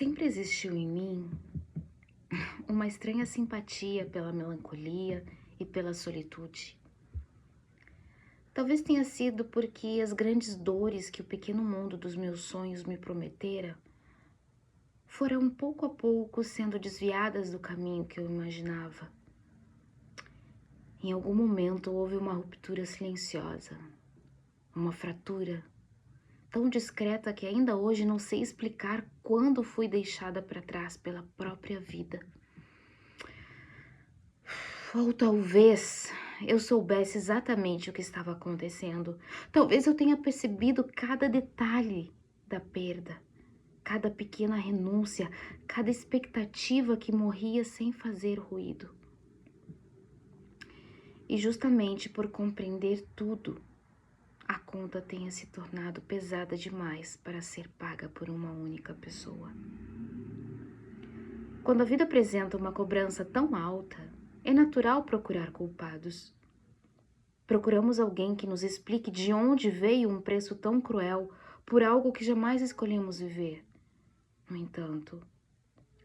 Sempre existiu em mim uma estranha simpatia pela melancolia e pela solitude. Talvez tenha sido porque as grandes dores que o pequeno mundo dos meus sonhos me prometera foram pouco a pouco sendo desviadas do caminho que eu imaginava. Em algum momento houve uma ruptura silenciosa, uma fratura tão discreta que ainda hoje não sei explicar quando fui deixada para trás pela própria vida. Ou talvez eu soubesse exatamente o que estava acontecendo. Talvez eu tenha percebido cada detalhe da perda, cada pequena renúncia, cada expectativa que morria sem fazer ruído. E justamente por compreender tudo, a conta tenha se tornado pesada demais para ser paga por uma única pessoa. Quando a vida apresenta uma cobrança tão alta, é natural procurar culpados. Procuramos alguém que nos explique de onde veio um preço tão cruel por algo que jamais escolhemos viver. No entanto,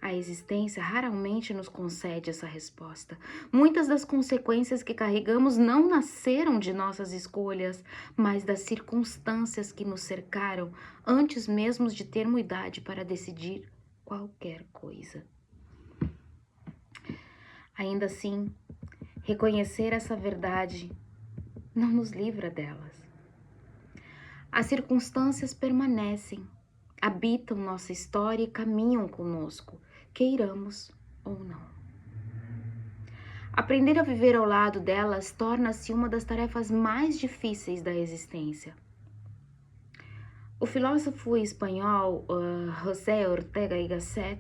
a existência raramente nos concede essa resposta. Muitas das consequências que carregamos não nasceram de nossas escolhas, mas das circunstâncias que nos cercaram antes mesmo de termos idade para decidir qualquer coisa. Ainda assim, reconhecer essa verdade não nos livra delas. As circunstâncias permanecem, habitam nossa história e caminham conosco, queiramos ou não. Aprender a viver ao lado delas torna-se uma das tarefas mais difíceis da existência. O filósofo espanhol José Ortega y Gasset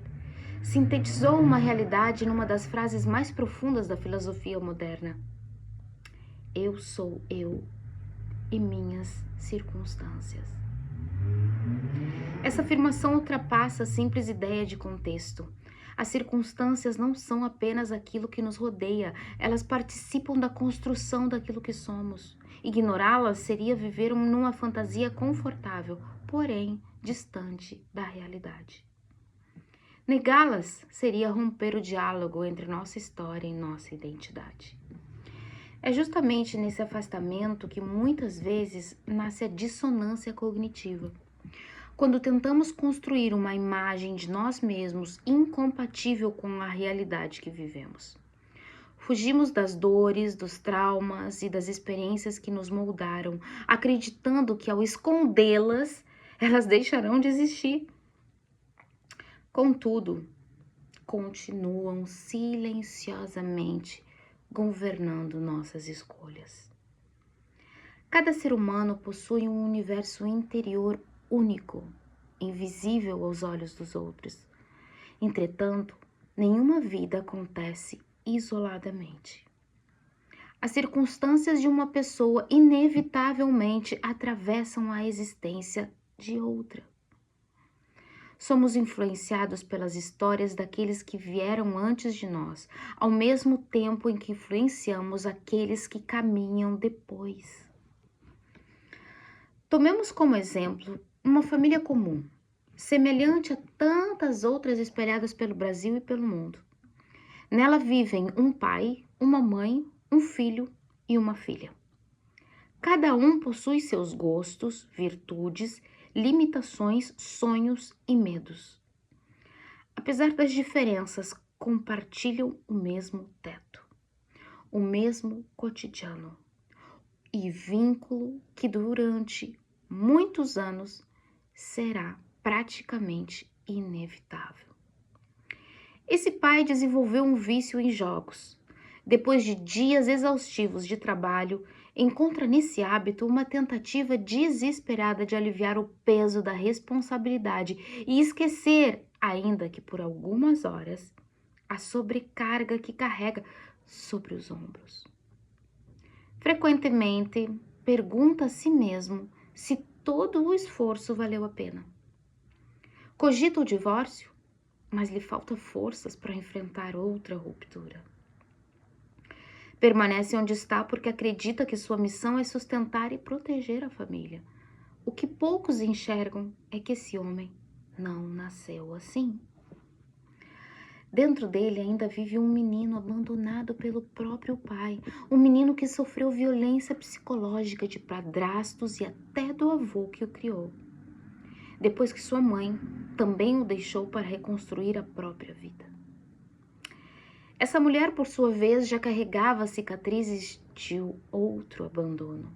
sintetizou uma realidade numa das frases mais profundas da filosofia moderna. Eu sou eu e minhas circunstâncias. Essa afirmação ultrapassa a simples ideia de contexto. As circunstâncias não são apenas aquilo que nos rodeia, elas participam da construção daquilo que somos. Ignorá-las seria viver numa fantasia confortável, porém distante da realidade. Negá-las seria romper o diálogo entre nossa história e nossa identidade. É justamente nesse afastamento que muitas vezes nasce a dissonância cognitiva. Quando tentamos construir uma imagem de nós mesmos incompatível com a realidade que vivemos. Fugimos das dores, dos traumas e das experiências que nos moldaram, acreditando que ao escondê-las, elas deixarão de existir. Contudo, continuam silenciosamente governando nossas escolhas. Cada ser humano possui um universo interior único, invisível aos olhos dos outros. Entretanto, nenhuma vida acontece isoladamente. As circunstâncias de uma pessoa inevitavelmente atravessam a existência de outra. Somos influenciados pelas histórias daqueles que vieram antes de nós, ao mesmo tempo em que influenciamos aqueles que caminham depois. Tomemos como exemplo uma família comum, semelhante a tantas outras espalhadas pelo Brasil e pelo mundo. Nela vivem um pai, uma mãe, um filho e uma filha. Cada um possui seus gostos, virtudes, limitações, sonhos e medos. Apesar das diferenças, compartilham o mesmo teto, o mesmo cotidiano e vínculo que durante muitos anos será praticamente inevitável. Esse pai desenvolveu um vício em jogos. Depois de dias exaustivos de trabalho, encontra nesse hábito uma tentativa desesperada de aliviar o peso da responsabilidade e esquecer, ainda que por algumas horas, a sobrecarga que carrega sobre os ombros. Frequentemente, pergunta a si mesmo se todo o esforço valeu a pena. Cogita o divórcio, mas lhe falta forças para enfrentar outra ruptura. Permanece onde está porque acredita que sua missão é sustentar e proteger a família. O que poucos enxergam é que esse homem não nasceu assim. Dentro dele ainda vive um menino abandonado pelo próprio pai, um menino que sofreu violência psicológica de padrastos e até do avô que o criou, depois que sua mãe também o deixou para reconstruir a própria vida. Essa mulher, por sua vez, já carregava cicatrizes de outro abandono.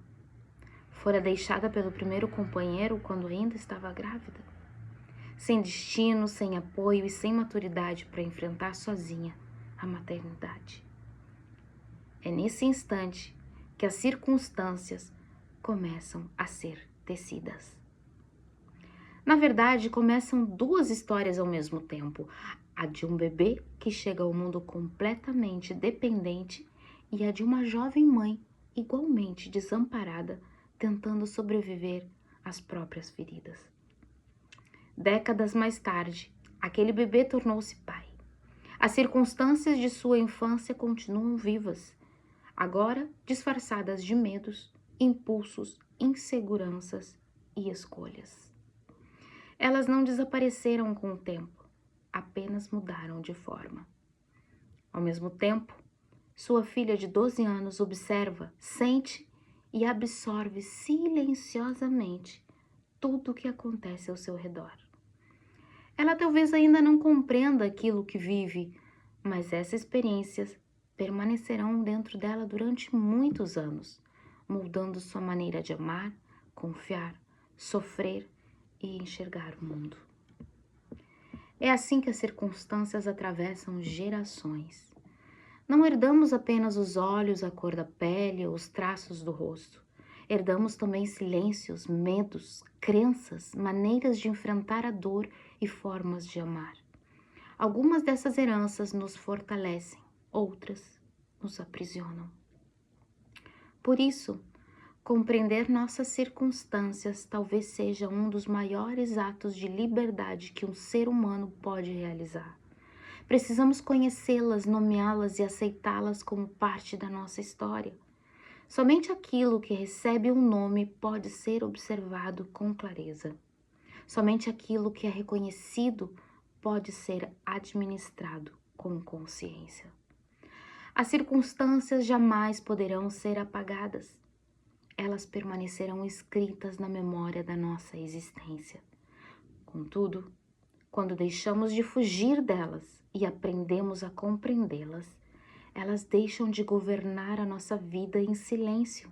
Fora deixada pelo primeiro companheiro quando ainda estava grávida, sem destino, sem apoio e sem maturidade para enfrentar sozinha a maternidade. É nesse instante que as circunstâncias começam a ser tecidas. Na verdade, começam duas histórias ao mesmo tempo: a de um bebê que chega ao mundo completamente dependente e a de uma jovem mãe igualmente desamparada, tentando sobreviver às próprias feridas. Décadas mais tarde, aquele bebê tornou-se pai. As circunstâncias de sua infância continuam vivas, agora disfarçadas de medos, impulsos, inseguranças e escolhas. Elas não desapareceram com o tempo, apenas mudaram de forma. Ao mesmo tempo, sua filha de 12 anos observa, sente e absorve silenciosamente tudo o que acontece ao seu redor. Ela talvez ainda não compreenda aquilo que vive, mas essas experiências permanecerão dentro dela durante muitos anos, moldando sua maneira de amar, confiar, sofrer e enxergar o mundo. É assim que as circunstâncias atravessam gerações. Não herdamos apenas os olhos, a cor da pele ou os traços do rosto. Herdamos também silêncios, medos, crenças, maneiras de enfrentar a dor e formas de amar. Algumas dessas heranças nos fortalecem, outras nos aprisionam. Por isso, compreender nossas circunstâncias talvez seja um dos maiores atos de liberdade que um ser humano pode realizar. Precisamos conhecê-las, nomeá-las e aceitá-las como parte da nossa história. Somente aquilo que recebe um nome pode ser observado com clareza. Somente aquilo que é reconhecido pode ser administrado com consciência. As circunstâncias jamais poderão ser apagadas. Elas permanecerão escritas na memória da nossa existência. Contudo, quando deixamos de fugir delas e aprendemos a compreendê-las, elas deixam de governar a nossa vida em silêncio.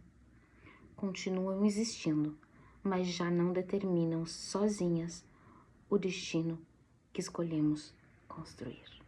Continuam existindo, mas já não determinam sozinhas o destino que escolhemos construir.